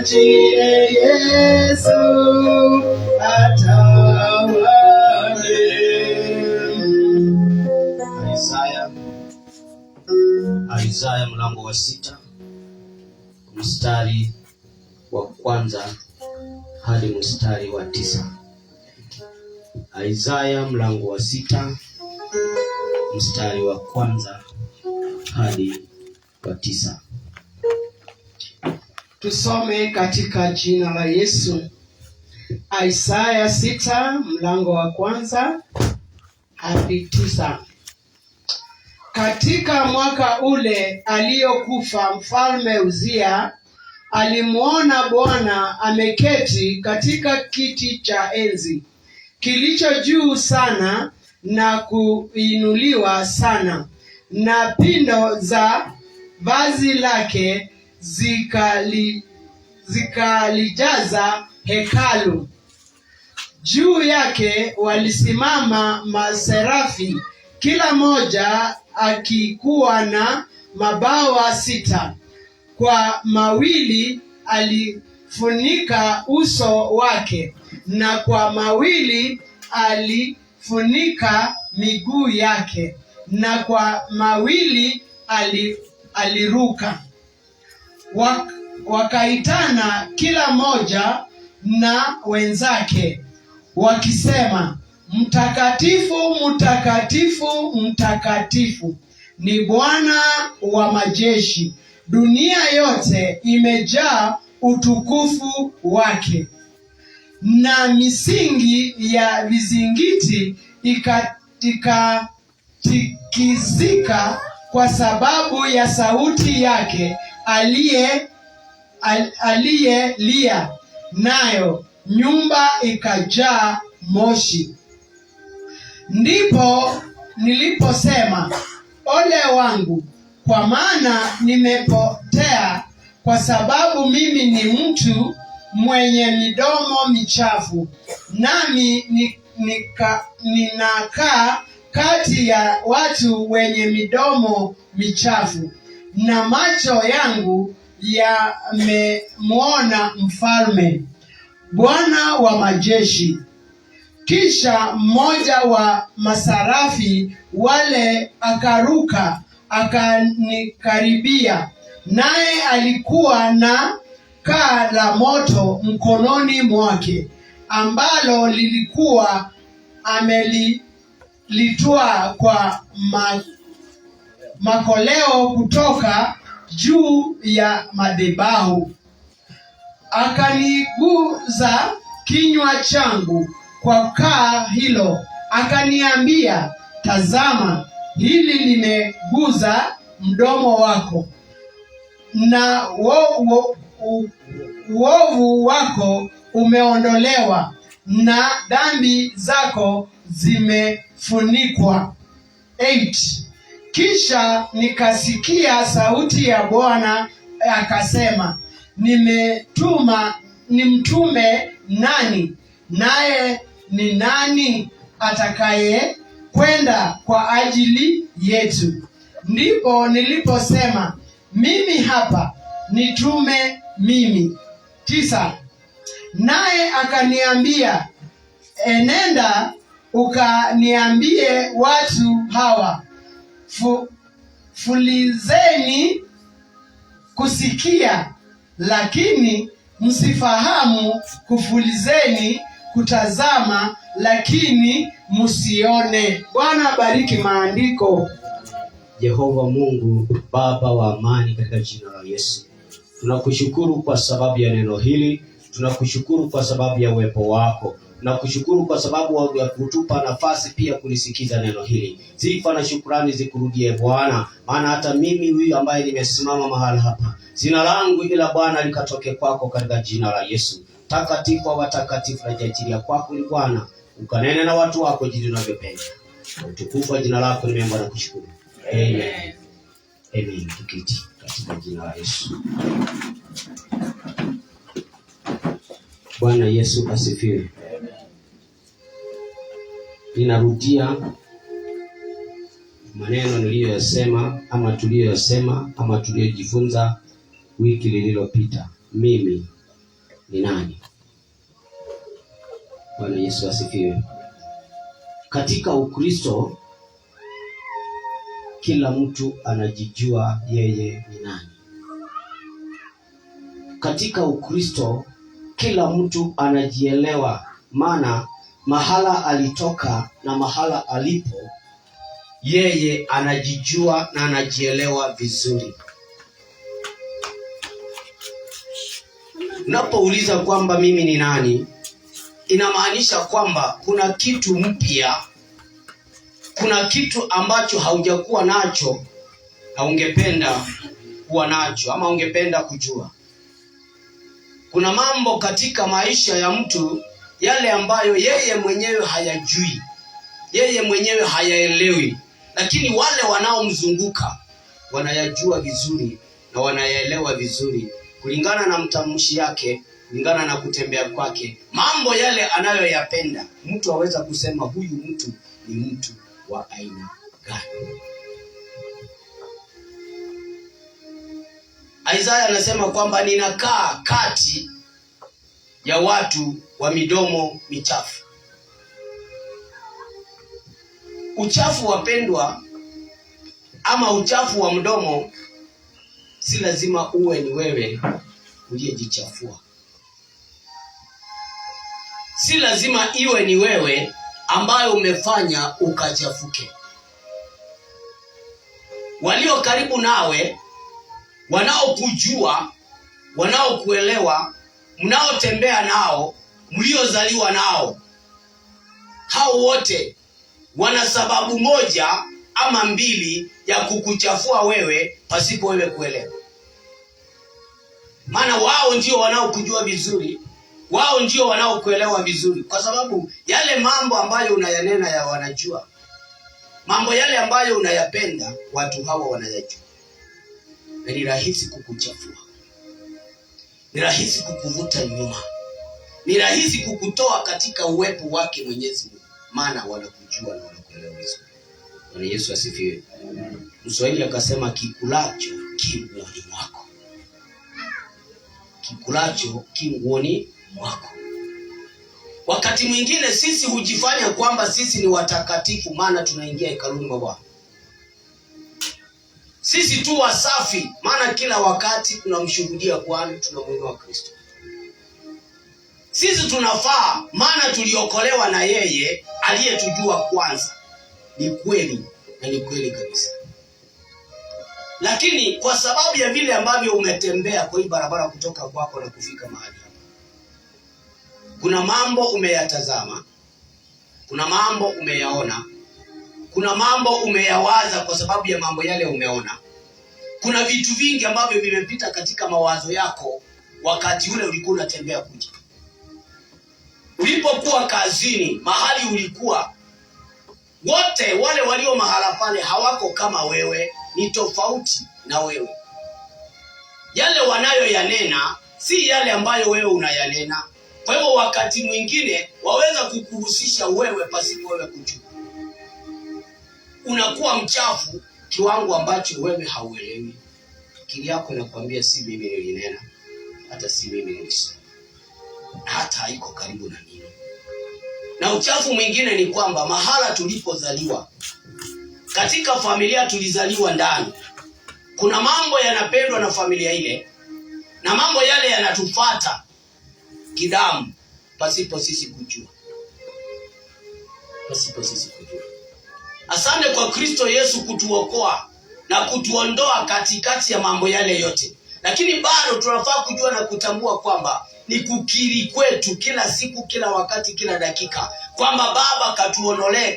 mwachie Yesu atawale. Isaya mlango wa 6 mstari wa 1 hadi mstari wa 9. Isaya mlango wa 6 mstari wa 1 hadi wa 9. Tusome katika jina la Yesu. Isaya 6 mlango wa 1 hadi 9. Katika mwaka ule aliyokufa mfalme Uzia, alimuona Bwana ameketi katika kiti cha enzi kilicho juu sana na kuinuliwa sana, na pindo za vazi lake zikalijaza hekalu. Juu yake walisimama maserafi, kila moja akikuwa na mabawa 6. Kwa mawili alifunika uso wake, na kwa mawili alifunika miguu yake, na kwa mawili aliruka. Wakaitana kila moja na wenzake wakisema, Mtakatifu, mtakatifu, mtakatifu ni Bwana wa majeshi, dunia yote imejaa utukufu wake. Na misingi ya vizingiti ikatikizika kwa sababu ya sauti yake aliyelia, nayo nyumba ikajaa moshi. Ndipo niliposema, ole wangu, kwa maana nimepotea, kwa sababu mimi ni mtu mwenye midomo michafu, nami ninakaa kati ya watu wenye midomo michafu, na macho yangu yamemwona Mfalme, Bwana wa majeshi. Kisha mmoja wa masarafi wale akaruka akanikaribia, naye alikuwa na kaa la moto mkononi mwake, ambalo lilikuwa amelitwaa kwa makoleo kutoka juu ya madhabahu. Akaniguza kinywa changu kwa kaa hilo, akaniambia, tazama, hili limeguza mdomo wako, na uovu wako umeondolewa, na dhambi zako zimefunikwa. 8. Kisha nikasikia sauti ya Bwana akasema, nimtume nani? Naye ni nani atakaye kwenda kwa ajili yetu? Ndipo niliposema, mimi hapa, nitume mimi. 9. Naye akaniambia, enenda ukaniambie watu hawa, fulizeni kusikia, lakini msifahamu; kufulizeni kutazama, lakini msione. Bwana bariki maandiko. Jehova Mungu Baba wa amani, katika jina la Yesu tunakushukuru kwa sababu ya neno hili, tunakushukuru kwa sababu ya uwepo wako, tunakushukuru kwa sababu ya kutupa nafasi pia kulisikiza neno hili. Sifa na shukrani zikurudie Bwana, maana hata mimi huyu ambaye nimesimama mahali hapa, jina langu ila Bwana likatoke kwako, katika jina la Yesu. Takatifu wa watakatifu, najiachilia kwako ni Bwana, ukanene na watu wako jinsi unavyopenda. Utukufu wa jina lako nimeomba na kushukuru. Amen. Amen. Tuketi katika jina la Yesu. Bwana Yesu asifiwe. Ninarudia maneno niliyoyasema ama tuliyoyasema ama tuliyojifunza wiki lililopita. Mimi ni nani? Bwana Yesu asifiwe. Katika Ukristo kila mtu anajijua yeye ni nani. Katika Ukristo kila mtu anajielewa, maana mahala alitoka na mahala alipo yeye anajijua na anajielewa vizuri. Unapouliza kwamba mimi ni nani, inamaanisha kwamba kuna kitu mpya, kuna kitu ambacho haujakuwa nacho na ungependa kuwa nacho ama ungependa kujua. Kuna mambo katika maisha ya mtu yale ambayo yeye mwenyewe hayajui, yeye mwenyewe hayaelewi, lakini wale wanaomzunguka wanayajua vizuri na wanayaelewa vizuri kulingana na mtamshi yake, kulingana na kutembea kwake, mambo yale anayoyapenda. Mtu aweza kusema huyu mtu ni mtu wa aina gani. Isaya anasema kwamba ninakaa kati ya watu wa midomo michafu. Uchafu wapendwa, ama uchafu wa mdomo, si lazima uwe ni wewe uliyejichafua. Si lazima iwe ni wewe ambayo umefanya ukachafuke. Walio karibu nawe, wanaokujua, wanaokuelewa, mnaotembea nao, mliozaliwa nao, hao wote wana sababu moja ama mbili ya kukuchafua wewe pasipo wewe kuelewa. Maana wao ndio wanaokujua vizuri, wao ndio wanaokuelewa vizuri, kwa sababu yale mambo ambayo unayanena ya wanajua. Mambo yale ambayo unayapenda watu hawa wanayajua. Na ni rahisi kukuchafua, ni rahisi kukuvuta nyuma, ni rahisi kukutoa katika uwepo wake Mwenyezi Mungu, maana wanakujua na wanakuelewa vizuri. Bwana Yesu asifiwe. Mswahili akasema kikulacho kinguoni mwako. Kikulacho kinguoni mwako. Wakati mwingine sisi hujifanya kwamba sisi ni watakatifu, maana tunaingia hekaluni mwa Bwana. Sisi tu wasafi, maana kila wakati tunamshuhudia Bwana, tunamuinua Kristo. Sisi tunafaa, maana tuliokolewa na yeye aliyetujua kwanza. Ni kweli, na ni kweli kabisa. Lakini kwa sababu ya vile ambavyo umetembea kwa hii barabara kutoka kwako na kufika mahali hapa, kuna mambo umeyatazama, kuna mambo umeyaona, kuna mambo umeyawaza kwa sababu ya mambo yale umeona. Kuna vitu vingi ambavyo vimepita katika mawazo yako wakati ule ulikuwa unatembea kuja. Ulipokuwa kazini, mahali ulikuwa, wote wale walio mahala pale hawako kama wewe, ni tofauti na wewe. Yale wanayoyanena si yale ambayo wewe unayanena. Kwa hivyo wakati mwingine waweza kukuhusisha wewe pasipo wewe kujua. Unakuwa mchafu kiwango ambacho wewe hauelewi. Akili yako inakwambia si mimi nilinena, hata si mimi nilisema, hata haiko karibu na mimi. Na uchafu mwingine ni kwamba mahala tulipozaliwa, katika familia tulizaliwa ndani, kuna mambo yanapendwa na familia ile, na mambo yale yanatufata kidamu pasipo sisi kujua. Pasipo sisi kujua. Asante kwa Kristo Yesu kutuokoa na kutuondoa katikati ya mambo yale yote. Lakini bado tunafaa kujua na kutambua kwamba ni kukiri kwetu kila siku, kila wakati, kila dakika, kwamba Baba katuonolee,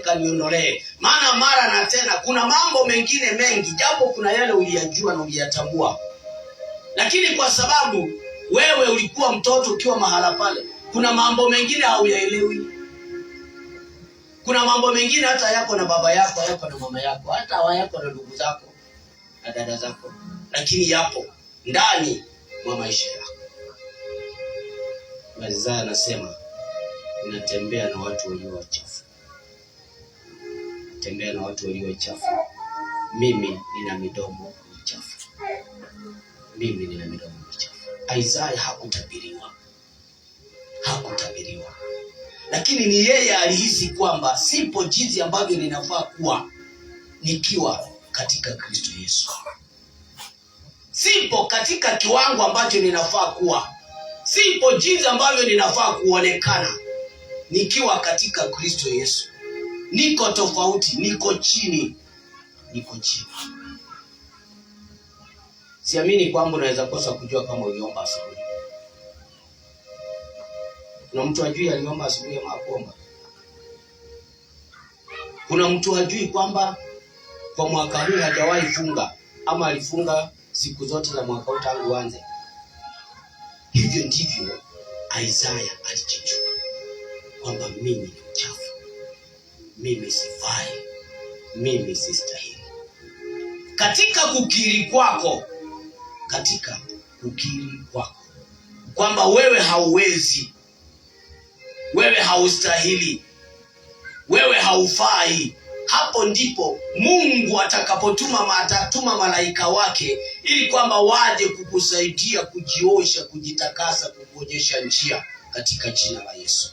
kanionolee. Maana mara na tena kuna mambo mengine mengi, japo kuna yale uliyajua na uliyatambua, lakini kwa sababu wewe ulikuwa mtoto ukiwa mahala pale, kuna mambo mengine hauyaelewi. Kuna mambo mengine hata yako na baba yako, yako na mama yako, hata yako na ndugu zako na dada zako, lakini yapo ndani mwa maisha yako. Isaya anasema ninatembea na watu walio wachafu. Tembea na watu walio wachafu. Mimi nina midomo michafu. Mimi nina midomo michafu. Isaya hakutabiriwa, lakini ni yeye alihisi kwamba sipo jinsi ambavyo ninafaa kuwa nikiwa katika Kristo Yesu. Sipo katika kiwango ambacho ninafaa kuwa, sipo jinsi ambavyo ninafaa kuonekana nikiwa katika Kristo Yesu. Niko tofauti, niko chini. Siamini kwamba unaweza kosa kujua kama uliomba asubuhi. Kuna mtu ajui aliomba asubuhi ama hakuomba? Kuna mtu ajui kwamba kwa mwaka huu hajawahi funga ama alifunga siku zote za mwaka huu tangu uanze? Hivyo ndivyo Isaya alijijua kwamba mimi ni mchafu, mimi sifai, mimi sistahili. Katika kukiri kwako kwamba wewe hauwezi, wewe haustahili, wewe haufai, hapo ndipo Mungu atatuma malaika wake ili kwamba waje kukusaidia kujiosha, kujitakasa, kukuonyesha njia katika jina la Yesu.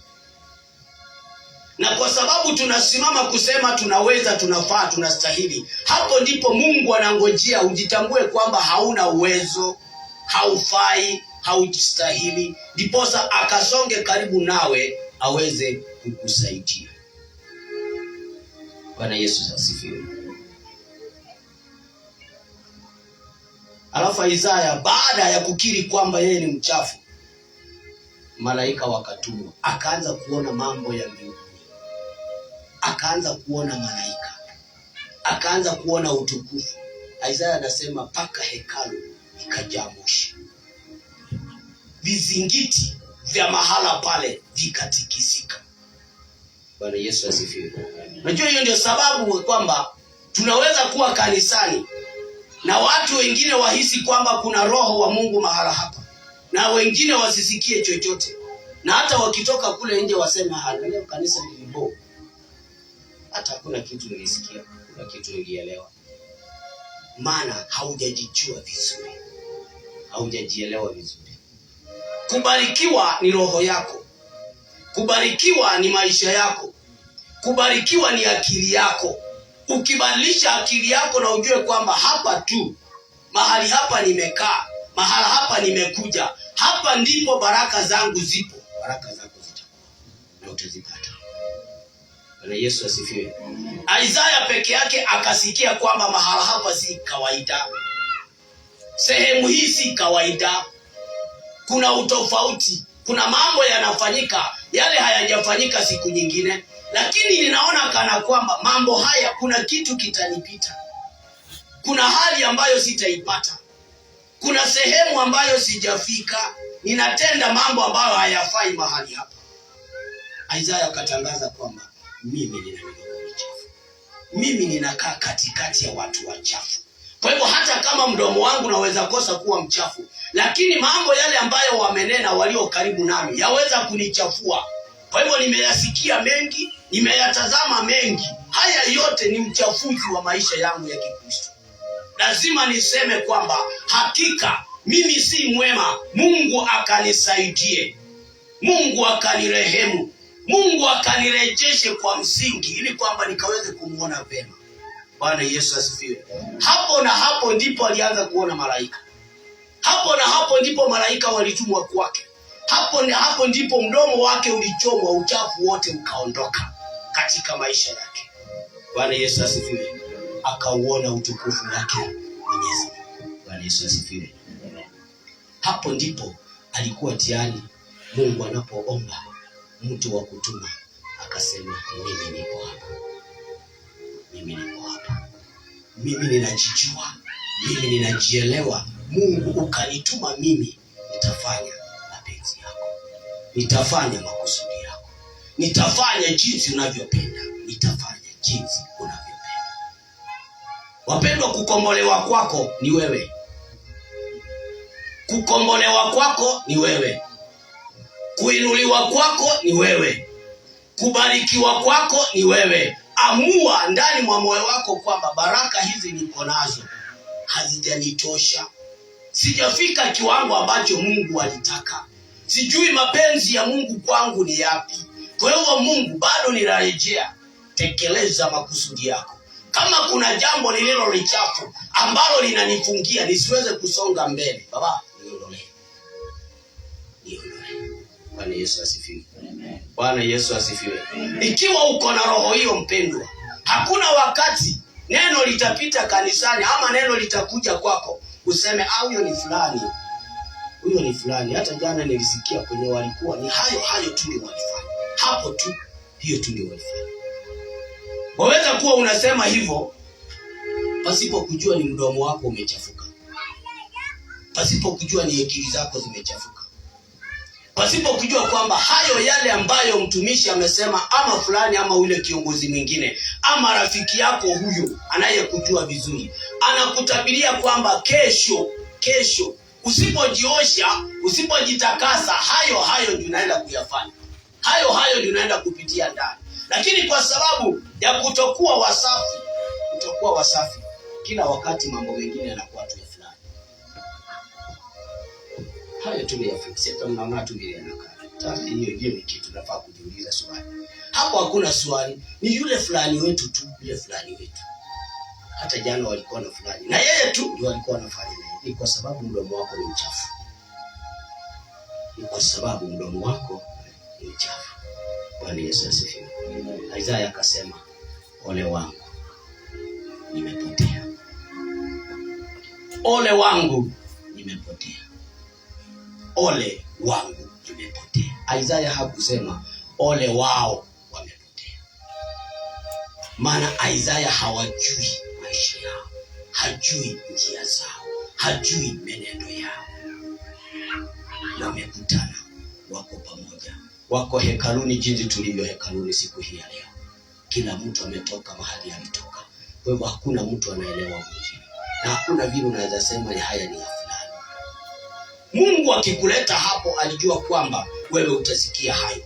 Na kwa sababu tunasimama kusema tunaweza, tunafaa, tunastahili, hapo ndipo Mungu anangojea ujitambue kwamba hauna uwezo, haufai, haustahili, ndiposa akasonge karibu nawe aweze kukusaidia. Bwana Yesu asifiwe. Alafu Isaya baada ya kukiri kwamba yeye ni mchafu, malaika wakatumwa, akaanza kuona mambo ya mbinguni, akaanza kuona malaika, akaanza kuona utukufu. Isaya anasema paka hekalu ikajaa moshi, vizingiti vya mahala pale vikatikisika. Bwana Yesu asifiwe. Unajua hiyo ndio sababu kwamba tunaweza kuwa kanisani na watu wengine wahisi kwamba kuna roho wa Mungu mahala hapa, na wengine wasisikie chochote, na hata wakitoka kule nje waseme leo kanisa ni libo. Hata hakuna kitu nilisikia, kuna kitu nilielewa. Maana haujajijua vizuri, haujajielewa vizuri. Kubarikiwa ni roho yako, kubarikiwa ni maisha yako, kubarikiwa ni akili yako. Ukibadilisha akili yako na ujue kwamba hapa tu, mahali hapa nimekaa, mahala hapa nimekuja, hapa ndipo baraka zangu zipo, baraka zako zitakuwa na utazipata. Bwana Yesu asifiwe. Isaya peke yake akasikia kwamba mahala hapa si kawaida, sehemu hii si kawaida, kuna utofauti, kuna mambo yanafanyika yale hayajafanyika siku nyingine, lakini ninaona kana kwamba mambo haya kuna kitu kitanipita, kuna hali ambayo sitaipata, kuna sehemu ambayo sijafika, ninatenda mambo ambayo hayafai mahali hapa. Isaya akatangaza kwamba mimi nina midomo michafu, mimi ninakaa katikati ya watu wachafu. Kwa hivyo hata kama mdomo wangu naweza kosa kuwa mchafu, lakini mambo yale ambayo wamenena walio karibu nami yaweza kunichafua. Kwa hivyo nimeyasikia mengi, nimeyatazama mengi. Haya yote ni uchafuzi wa maisha yangu ya Kikristo. Lazima niseme kwamba hakika mimi si mwema. Mungu akanisaidie, Mungu akanirehemu, Mungu akanirejeshe kwa msingi ili kwamba nikaweze kumuona vema. Bwana Yesu asifiwe. Hapo na hapo ndipo alianza kuona malaika. Hapo na hapo ndipo malaika walitumwa kwake. Hapo na hapo ndipo mdomo wake ulichomwa, uchafu wote ukaondoka katika maisha yake. Bwana Yesu asifiwe. Akauona utukufu wake Mwenyezi. Bwana Yesu asifiwe. Hapo ndipo alikuwa tayari Mungu anapoomba mtu wa kutuma, akasema mimi niko hapa. Mimi niko hapa. Mimi ninajijua, mimi ninajielewa. Mungu ukanituma mimi, nitafanya mapenzi yako, nitafanya makusudi yako, nitafanya jinsi unavyopenda, nitafanya jinsi unavyopenda. Wapendwa, kukombolewa kwako ni wewe. Kukombolewa kwako ni wewe. Kuinuliwa kwako ni wewe. Kubarikiwa kwako ni wewe. Amua ndani mwa moyo wako kwamba baraka hizi niko nazo hazijanitosha, Sijafika kiwango ambacho Mungu alitaka. Sijui mapenzi ya Mungu kwangu ni yapi. Kwa hiyo Mungu, bado ninarejea, tekeleza makusudi yako. Kama kuna jambo lililo lichafu ambalo linanifungia nisiweze kusonga mbele, Baba, niondolee. Bwana Yesu asifiwe. Bwana Yesu asifiwe. Ikiwa uko na roho hiyo mpendwa, hakuna wakati neno litapita kanisani ama neno litakuja kwako useme huyo ni fulani. Huyo ni fulani. Hata jana nilisikia kwenye walikuwa ni hayo tu ndio walifanya. Hapo tu, hiyo tu ndio walifanya. Waweza kuwa unasema hivyo pasipo kujua ni mdomo wako umechafuka. Pasipo kujua ni akili zako zimechafuka. Pasipo kujua kwamba hayo yale ambayo mtumishi amesema ama fulani ama ule kiongozi mwingine ama rafiki yako huyo anayekujua vizuri anakutabiria kwamba kesho usipojiosha, usipojitakasa, hayo ndio unaenda kuyafanya. Hayo ndio unaenda kupitia ndani. Lakini kwa sababu ya kutokuwa wasafi, kila wakati mambo mengine yanakuwa tu ya fulani. Hayo tu ni ya fiksi. Hata mnaona tu vile yanakaa. Hiyo ni kitu nafaa kujiuliza swali. Hapo hakuna swali. Ni yule fulani wetu tu, yule fulani wetu. Hata jana walikuwa na fulani. Na yeye tu ndio alikuwa anafanya naye. Ni kwa sababu mdomo wako ni mchafu. Bwana Yesu asifiwe. Isaya akasema, ole wangu, nimepotea. Ole wangu, nimepotea. Ole wangu, nimepotea. Isaya hakusema ole wao wamepotea. Maana Isaya hawajui maisha yao, hajui njia zao, hajui menendo yao. Wamekutana, wako pamoja, wako hekaluni jinsi tulivyo hekaluni siku hii ya leo. Kila mtu ametoka mahali alitoka. Kwa hivyo hakuna mtu anaelewa mwingine. Na hakuna vile unaweza sema ya haya ni ya fulani. Mungu akikuleta hapo alijua kwamba wewe utasikia hayo.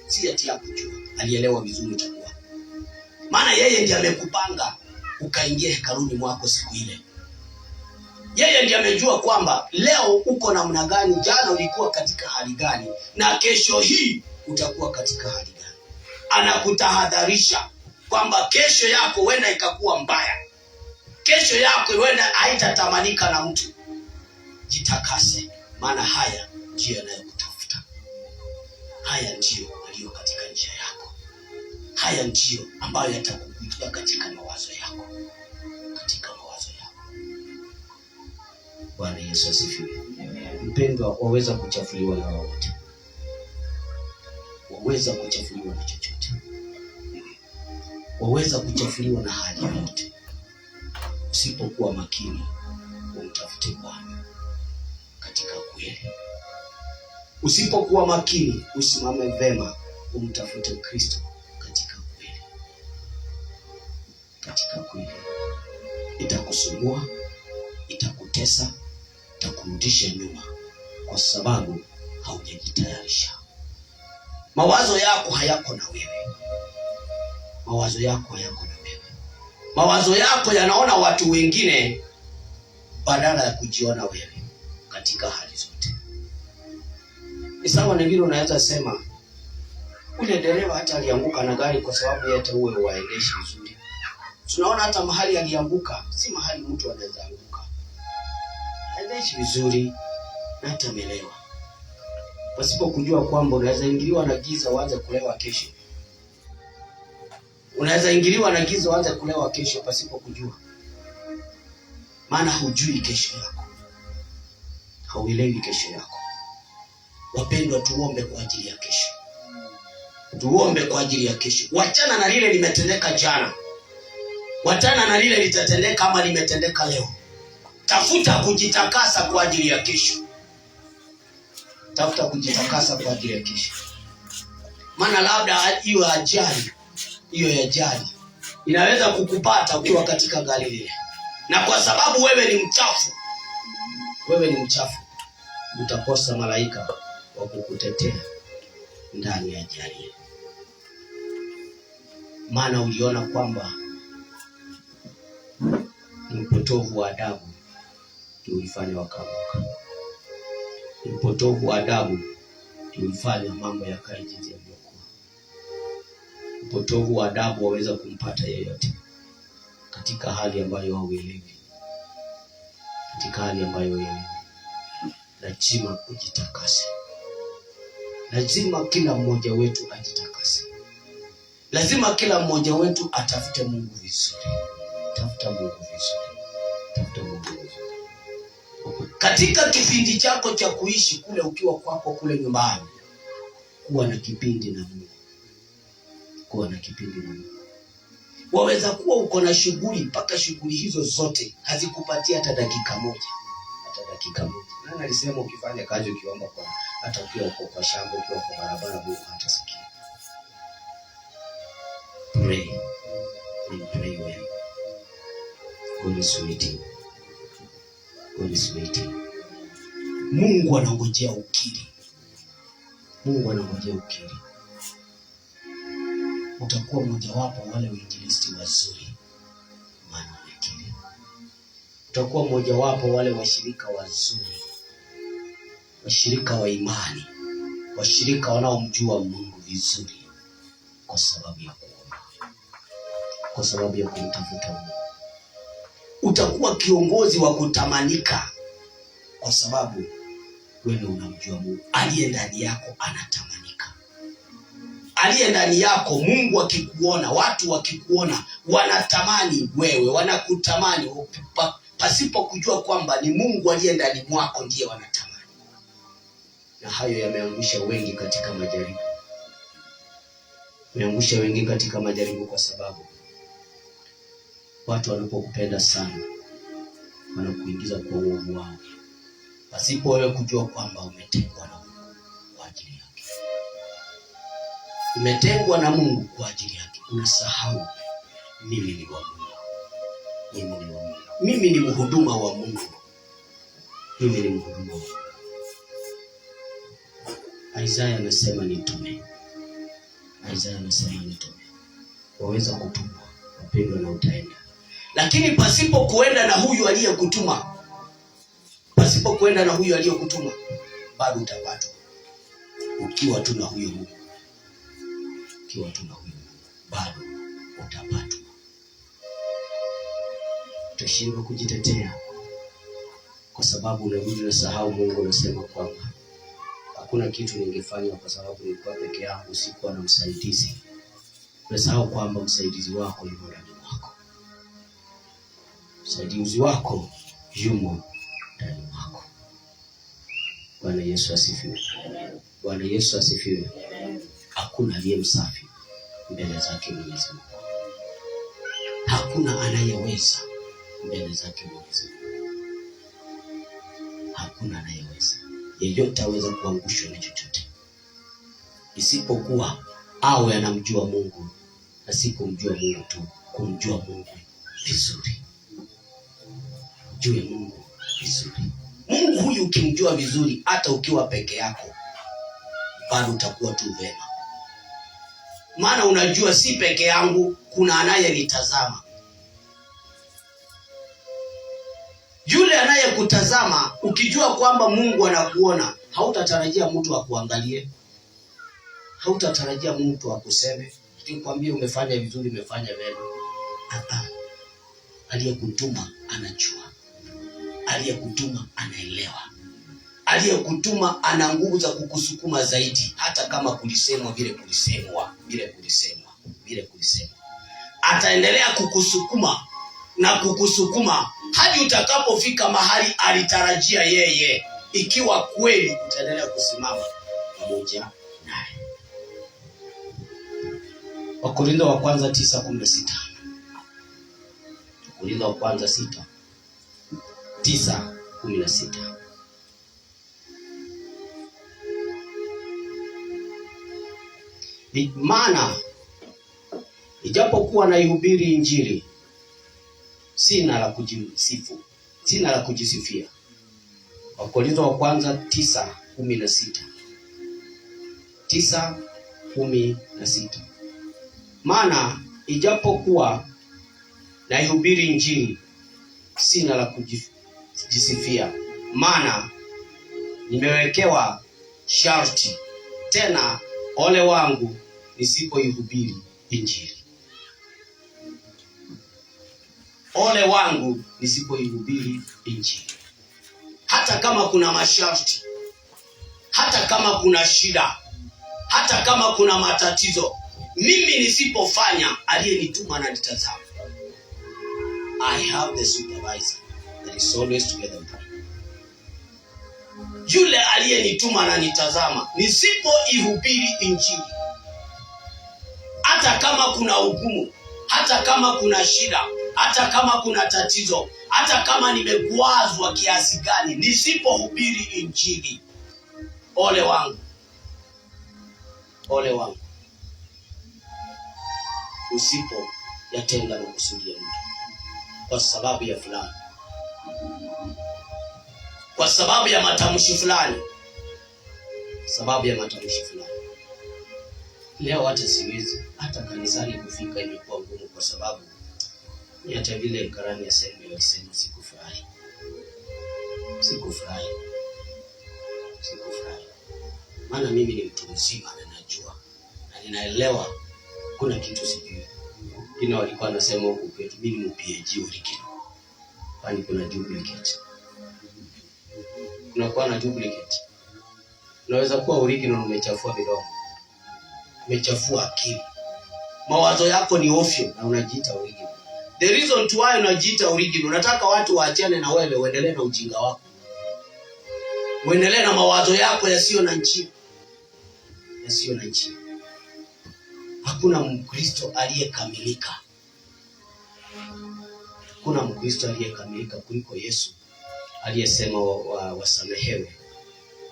Si ati hakujua, alielewa vizuri utakuwa. Maana yeye ndiye amekupanga ukaingia hekaluni mwako siku ile. Yeye ndiye amejua kwamba leo uko namna gani, jana ulikuwa katika hali gani, na kesho hii utakuwa katika hali gani. Anakutahadharisha kwamba kesho yako huenda ikakuwa mbaya. Kesho yako huenda haitatamanika na mtu. Jitakase, maana haya ndiyo yanayokutafuta. Haya ndiyo yaliyo katika njia yako. Haya ndiyo ambayo yatakukujia katika mawazo yako. Bwana Yesu asifiwe. Mpendwa, waweza kuchafuliwa na wote. Waweza kuchafuliwa na chochote. Waweza kuchafuliwa na hali yoyote. Usipokuwa makini, umtafute Bwana katika kweli. Usipokuwa makini, usimame vema, umtafute Kristo katika kweli. Katika kweli. Itakusumbua, itakutesa, itakurudisha nyuma kwa sababu haujajitayarisha. Mawazo yako hayako na wewe. Mawazo yako yanaona watu wengine badala ya kujiona wewe katika hali zote. Ni sawa na vile unaweza sema ule dereva hata alianguka na gari kwa sababu yeye hata uwe waendeshi vizuri. Tunaona hata mahali alianguka si mahali mtu anaweza anguka. Haendeshi vizuri na hata amelewa. Pasipo kujua kwamba unaweza ingiliwa na giza uanze kulewa kesho. Unaweza ingiliwa na giza uanze kulewa kesho pasipo kujua. Maana hujui kesho yako. Hauelewi kesho yako. Wapendwa, tuombe kwa ajili ya kesho. Tuombe kwa ajili ya kesho. Wachana na lile limetendeka jana. Wachana na lile litatendeka ama limetendeka leo. Tafuta kujitakasa kwa ajili ya kesho. Tafuta kujitakasa kwa ajili ya kesho. Maana labda hiyo ajali inaweza kukupata ukiwa katika gari lile. Na kwa sababu wewe ni mchafu, utakosa malaika wa kukutetea ndani ya ajali. Maana uliona kwamba ni upotovu wa adabu tulifanya wakaanguka. Upotovu wa adabu tulifanya mambo yakae jinsi yalivyokuwa. Upotovu wa adabu waweza kumpata yeyote katika hali ambayo hauelewi. Katika hali ambayo hauelewi. Lazima ujitakase. Lazima kila mmoja wetu ajitakase. Lazima kila mmoja wetu atafute Mungu vizuri. Tafuta Mungu vizuri. Tafuta Mungu vizuri. Katika kipindi chako cha kuishi kule ukiwa kwako kule nyumbani, kuwa na kipindi na Mungu. Kuwa na kipindi na Mungu. Waweza kuwa uko na shughuli, mpaka shughuli hizo zote hazikupatia hata dakika moja. Hata dakika moja. Nani alisema ukifanya kazi ukiomba kwa hata ukiwa uko kwa shamba, ukiwa kwa barabara, Mungu hatasikia? Pray. Pray well. God is waiting. God is waiting. Mungu anangojea ukiri. Mungu anangojea ukiri. Utakuwa mmojawapo wale wainjilisti wazuri, maana umekiri. Utakuwa mmojawapo wale washirika wazuri, washirika wa imani, washirika wanaomjua Mungu vizuri, kwa sababu ya kuomba, kwa sababu ya kumtafuta Mungu. Utakuwa kiongozi wa kutamanika, kwa sababu wewe unamjua Mungu. Aliye ndani yako anatamanika. Aliye ndani yako, Mungu akikuona, watu wakikuona, wanatamani wewe, wanakutamani pasipo kujua kwamba ni Mungu aliye ndani mwako ndiye wanatamani. Na hayo yameangusha wengi katika majaribu. Yameangusha wengi katika majaribu kwa sababu watu wanapokupenda sana wanakuingiza kwa uovu wao, pasipo wewe kujua kwamba umetengwa na Mungu kwa ajili yake. Umetengwa na Mungu kwa ajili yake. Unasahau mimi ni wa Mungu. Mimi ni wa Mungu. Mimi ni mhuduma wa Mungu. Mimi ni mhuduma wa Mungu. Isaya anasema nitume. Isaya anasema nitume. Waweza kutumwa, wapendwa, na utaenda. Lakini pasipo kuenda na huyu aliyekutuma, pasipo kuenda na huyu aliyekutuma, bado utapatwa. Ukiwa tu na huyo Mungu, ukiwa tu na huyo Mungu, bado utapatwa. Utashindwa kujitetea kwa sababu unarudi na sahau Mungu. Unasema kwamba hakuna kitu ningefanya kwa sababu nilikuwa peke yangu, sikuwa na msaidizi. Unasahau kwamba msaidizi wako yumo ndani mwako. Msaidizi wako yumo ndani mwako. Bwana Yesu asifiwe. Bwana Yesu asifiwe. Hakuna aliye msafi mbele zake Mwenyezi Mungu. Hakuna anayeweza mbele zake Mwenyezi Mungu. Hakuna anayeweza. Yeyote aweza kuangushwa na chochote, isipokuwa awe anamjua Mungu, na si kumjua Mungu tu, kumjua Mungu vizuri. Jue Mungu vizuri. Mungu huyu ukimjua vizuri, hata ukiwa peke yako bado utakuwa tu vema. Maana unajua si peke yangu, kuna anayenitazama. Yule anayekutazama, ukijua kwamba Mungu anakuona, hautatarajia mtu akuangalie. Hautatarajia mtu akuseme, nikwambie umefanya vizuri, umefanya vyema. Aliyekutuma anajua. Aliyekutuma anaelewa. Aliyekutuma ana nguvu za kukusukuma zaidi, hata kama kulisemwa vile kulisemwa. Ataendelea kukusukuma na kukusukuma hadi utakapofika mahali alitarajia yeye, ikiwa kweli utaendelea kusimama pamoja naye. Wakorintho wa kwanza 9:16. Wakorintho wa kwanza 9:16. Maana ijapokuwa naihubiri Injili, sina la kujisifu, sina la kujisifia. Wakorintho wa kwanza 9:16. 9:16. Maana ijapokuwa naihubiri Injili, sina jisifia, maana nimewekewa sharti, tena ole wangu nisipoihubiri Injili. Ole wangu nisipoihubiri Injili. Hata kama kuna masharti, hata kama kuna shida, hata kama kuna matatizo, mimi nisipofanya, aliyenituma ananitazama. I have the supervisor that is always together with me. Yule aliyenituma ananitazama. Nisipoihubiri Injili, hata kama kuna hukumu, hata kama kuna shida, hata kama kuna tatizo, hata kama nimegwazwa kiasi gani, nisipohubiri Injili, ole wangu. Ole wangu usipo yatenda makusudi ya Mungu kwa sababu ya fulani, kwa sababu ya matamshi fulani, sababu ya matamshi fulani. Leo hata siwezi hata kanisani kufika, imekuwa ngumu kwa sababu ni hata vile karani ya sehemu alisema sikufurahi. Maana mimi ni mtu mzima na najua na ninaelewa kuna kitu sijui. Ina walikuwa nasema huko kwetu mimi ni PhD original. Kwani kuna duplicate. Unakuwa na duplicate. Unaweza kuwa original umechafua midomo, umechafua akili. Mawazo yako ni ovyo na unajiita original. The reason why unajiita original, unataka watu waachane na wewe, uendelee na ujinga wako. Uendelee na mawazo yako yasiyo na njia. Hakuna Mkristo aliyekamilika. Kuna Mkristo aliyekamilika kuliko Yesu, aliyesema wasamehewe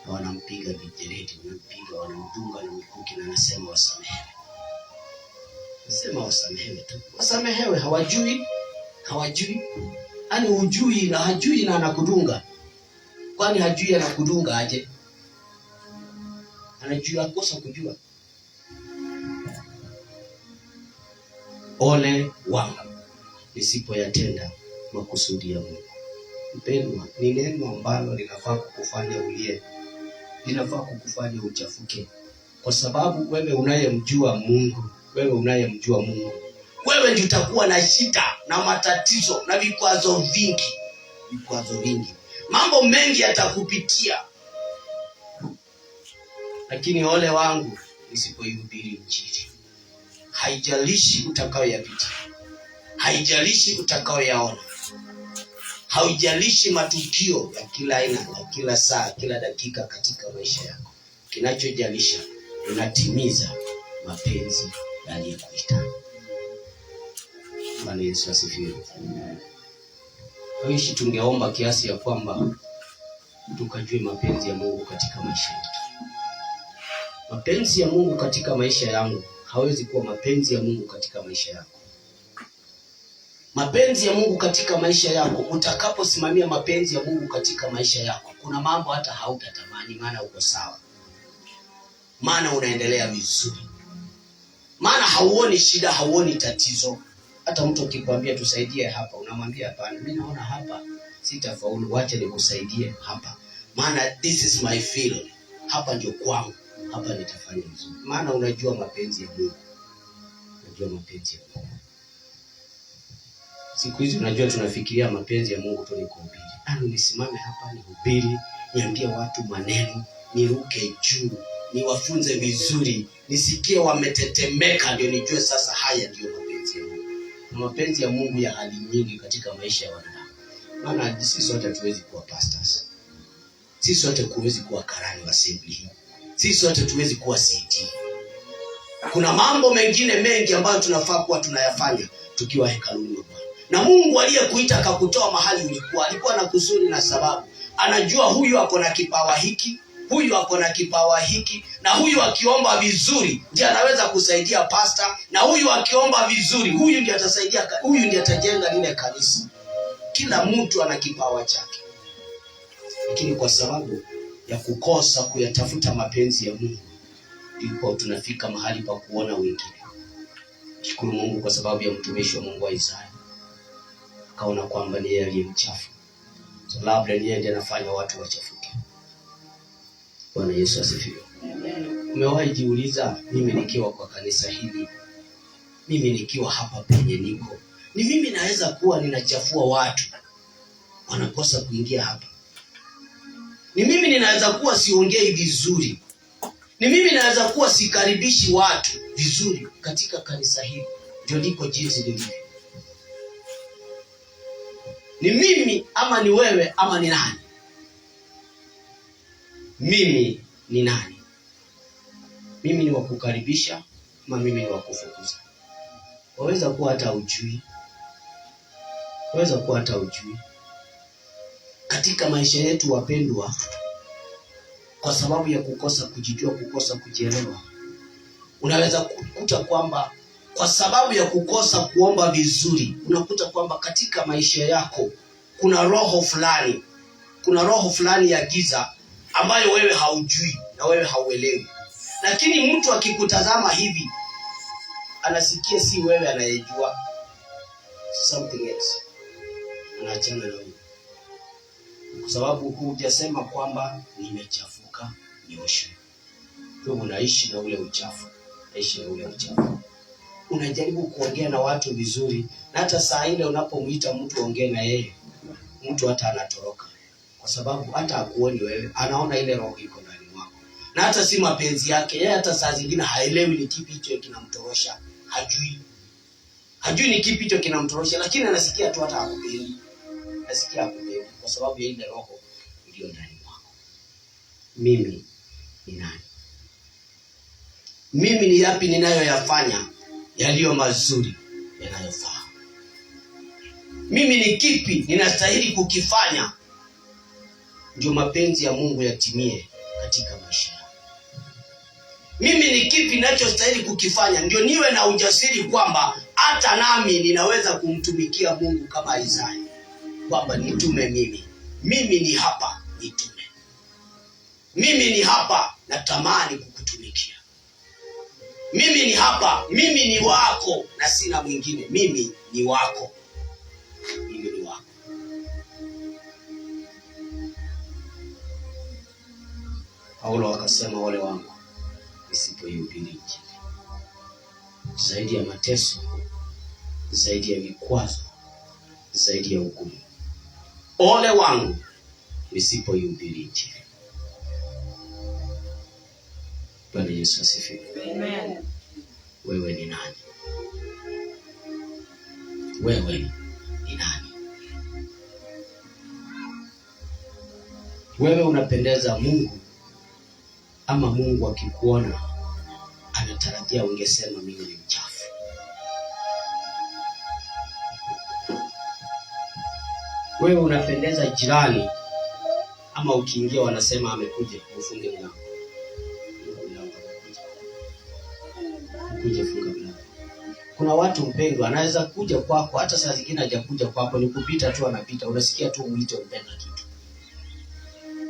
na wanampiga vijeledi, wanamdunga na mikuki, na anasema wasamehewe. Nasema wasamehewe tu. Wasamehewe, hawajui. Yaani hujui na hajui na anakudunga. Kwani hajui anakudunga aje? Anajua kosa kujua. Ole wangu nisipoyatenda makusudi ya Mungu. Mpendwa, ni neno ambalo linafaa kukufanya ulie, linafaa kukufanya uchafuke, kwa sababu wewe unayemjua Mungu, wewe ndio utakuwa na shida na matatizo na vikwazo vingi. Mambo mengi yatakupitia. Lakini ole wangu nisipoihubiri Injili. Haijalishi utakayoyapitia, haijalishi utakayoyaona, haijalishi matukio ya kila aina, ya kila saa, kila dakika katika maisha yako. Kinachojalisha unatimiza mapenzi yaliyokuita. Bwana Yesu asifiwe. Aishi tungeomba kiasi ya kwamba tukajue mapenzi ya Mungu katika maisha yetu. Mapenzi ya Mungu katika maisha yangu hawezi kuwa mapenzi ya Mungu katika maisha yako. Mapenzi ya Mungu katika maisha yako, utakaposimamia mapenzi ya Mungu katika maisha yako, kuna mambo hata hautatamani, maana uko sawa. Maana unaendelea vizuri. Maana hauoni shida, hauoni tatizo. Hata mtu akikwambia tusaidie hapa, unamwambia hapana, mimi naona hapa sitafaulu, wacha nikusaidie hapa. Maana this is my field. Hapa ndio kwangu. Hapa nitafanya vizuri. Maana unajua mapenzi ya Mungu. Siku hizi unajua tunafikiria mapenzi ya Mungu tu ni kuhubiri. Nisimame hapa nihubiri, niambie watu maneno, niruke juu, niwafunze vizuri, nisikie wametetemeka ndio nijue sasa haya ndio mapenzi ya Mungu. Na mapenzi ya Mungu ya hali nyingi katika maisha ya wanadamu. Maana sisi sote hatuwezi kuwa pastors. Sisi sote hatuwezi kuwa karani wa assembly. Sisi sote hatuwezi kuwa CD. Kuna mambo mengine mengi ambayo tunafaa kuwa tunayafanya tukiwa hekaluni mwa Bwana. Na Mungu aliyekuita akakutoa mahali ulikuwa, alikuwa na kusudi na sababu. Anajua huyu ako na kipawa hiki, huyu ako na kipawa hiki, na huyu akiomba vizuri ndiye anaweza kusaidia pastor, na huyu akiomba vizuri huyu ndiye atasaidia, huyu ndiye atajenga lile kanisa. Kila mtu ana kipawa chake. Lakini kwa sababu ya kukosa kuyatafuta mapenzi ya Mungu, ndipo tunafika mahali pa kuona wengine. Shukuru Mungu kwa sababu ya mtumishi wa Mungu wa Isaya. Akaona kwamba ni yeye aliyemchafu. labda yeye ndiye anafanya watu wachafuke. Bwana Yesu asifiwe. Umewahi jiuliza, mimi nikiwa kwa kanisa hili, mimi nikiwa hapa penye niko, ni mimi naweza kuwa ninachafua watu wanakosa kuingia hapa? Ni mimi ninaweza kuwa siongei vizuri, ni mimi naweza kuwa sikaribishi watu vizuri katika kanisa hili? Ndio liko jinsi lilivyo. Ni mimi ama ni wewe ama ni nani? Mimi ni nani? Mimi ni wa kukaribisha ama mimi ni wa kufukuza? Waweza kuwa hata hujui. Waweza kuwa hata hujui. Katika maisha yetu wapendwa, kwa sababu ya kukosa kujijua, kukosa kujielewa, unaweza kukuta kwamba kwa sababu ya kukosa kuomba vizuri, unakuta kwamba katika maisha yako kuna roho fulani ya giza ambayo wewe haujui na wewe hauelewi. Lakini mtu akikutazama hivi, anasikia si wewe anayejua, something else, anaachana na wewe. Kwa sababu hujasema kwamba nimechafuka, nioshwe. Wewe unaishi na ule uchafu, Unajaribu kuongea na watu vizuri, na hata saa ile unapomuita mtu ongee na yeye, mtu hata anatoroka, kwa sababu hata hakuoni wewe, anaona ile roho iko ndani mwako. Na hata si mapenzi yake, yeye hata saa zingine haelewi ni kipi hicho kinamtorosha, hajui ni kipi hicho kinamtorosha, lakini anasikia tu hata hakupendi. Nasikia hakupendi kwa sababu ya ile roho iliyo ndani mwako. Mimi ni nani? Mimi ni yapi ninayoyafanya yaliyo mazuri yanayofaa? Mimi ni kipi ninastahili kukifanya ndio mapenzi ya Mungu yatimie katika maisha yangu? Mimi ni kipi ninachostahili kukifanya ndio niwe na ujasiri kwamba hata nami ninaweza kumtumikia Mungu kama Isaya, kwamba nitume mimi ni hapa, nitume. Mimi ni hapa, natamani kukutumikia. Mimi ni hapa, mimi ni wako na sina mwingine. Mimi ni wako. Paulo akasema, ole wangu nisipoihubiri Injili. Zaidi ya mateso, zaidi ya vikwazo, zaidi ya hukumu, ole wangu nisipoihubiri Injili. Bwana Yesu asifiwe. Amen. Wewe ni nani? Wewe ni nani? Wewe unapendeza Mungu, ama Mungu akikuona anatarajia ungesema mimi ni mchafu? Wewe unapendeza jirani, ama ukiingia wanasema amekuja, ufunge mlango? Kuja funga mlango. Kuna watu mpendwa, anaweza kuja kwako hata saa zingine hajakuja kwako, ni kupita tu anapita, unasikia tu mwito mpenda kitu.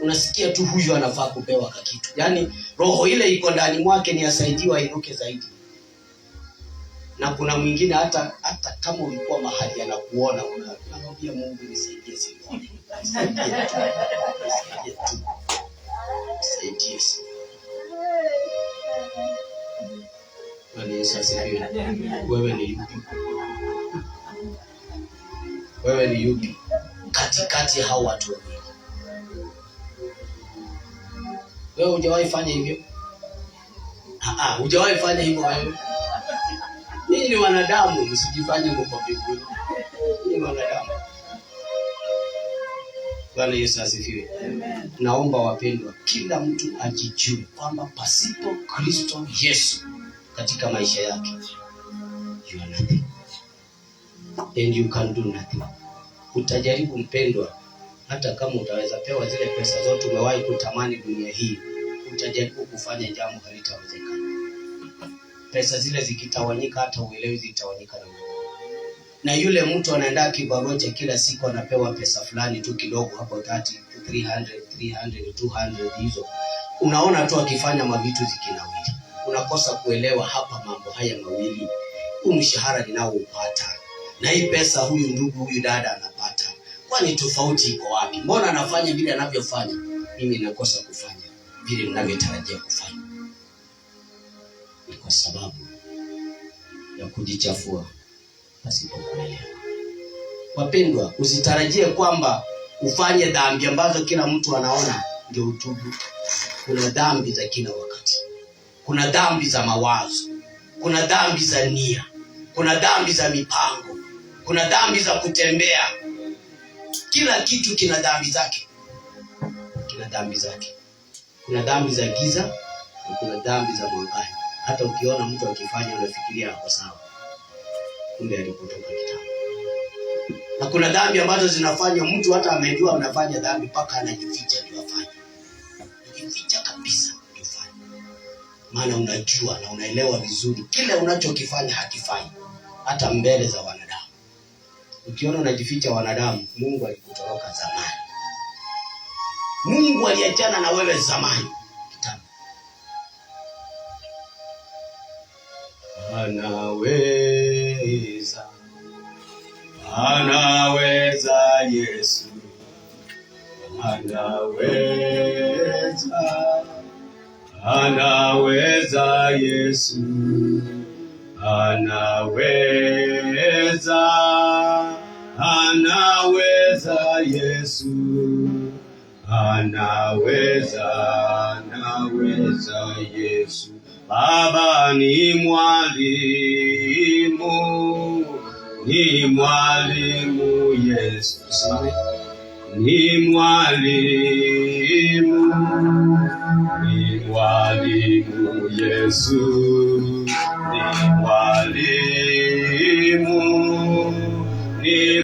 Unasikia tu huyu anafaa kupewa kitu. Yaani roho ile iko ndani mwake ni asaidiwa inuke zaidi. Na kuna mwingine hata kama ulikuwa mahali anakuona, unamwambia Mungu nisaidie simuone. Nisaidie tu. Nisaidie. Bwana Yesu asifiwe. Wewe ni yupi? Wewe ni yupi katikati hao watu wawili? Wewe hujawahi fanya hivyo? Hujawahi fanya hivyo wewe? Ninyi ni wanadamu, msijifanye mko mbinguni. Ni wanadamu. Bwana Yesu asifiwe. Amen. Naomba wapendwa, kila mtu ajijue kwamba pasipo Kristo Yesu katika maisha yake, you are nothing. And you can do nothing. Utajaribu mpendwa, hata kama utaweza pewa zile pesa zote umewahi kutamani dunia hii, utajaribu kufanya jambo halitawezekana. Pesa zile zikitawanyika hata uelewi zitawanyika na wewe. Na yule mtu anaenda kibarua cha kila siku anapewa pesa fulani tu kidogo hapo 30, 300, 200 hizo. Unaona tu akifanya mavitu zikinawili. Unakosa kuelewa hapa mambo haya mawili. Huu mshahara ninaoupata na hii pesa huyu ndugu huyu dada anapata, kwani tofauti iko wapi? Mbona anafanya vile anavyofanya, mimi nakosa kufanya vile ninavyotarajia kufanya? Ni kwa sababu ya kujichafua pasipo kuelewa. Wapendwa, usitarajie kwamba ufanye dhambi ambazo kila mtu anaona ndio utubu. Kuna dhambi za kila wakati. Kuna dhambi za mawazo, kuna dhambi za nia, kuna dhambi za mipango, kuna dhambi za kutembea. Kila kitu kina dhambi zake. Kina dhambi zake. Kuna dhambi za giza na kuna dhambi za mwangani. Hata ukiona mtu akifanya unafikiria ako sawa, kumbe alipotoka kitambo. Na kuna dhambi ambazo zinafanya mtu hata amejua anafanya dhambi mpaka anajificha ndio afanye. Anajificha kabisa ndio afanye. Maana unajua na unaelewa vizuri kile unachokifanya hakifanyi hata mbele za wanadamu. Ukiona unajificha wanadamu, Mungu alikutoroka zamani. Mungu aliachana na wewe zamani kitambo. Anaweza Yesu, anaweza Yesu, anaweza Yesu, anaweza Yesu. Baba ni mwalimu Yesu. Simame. Ni mwalimu Yesu, ni mwalimu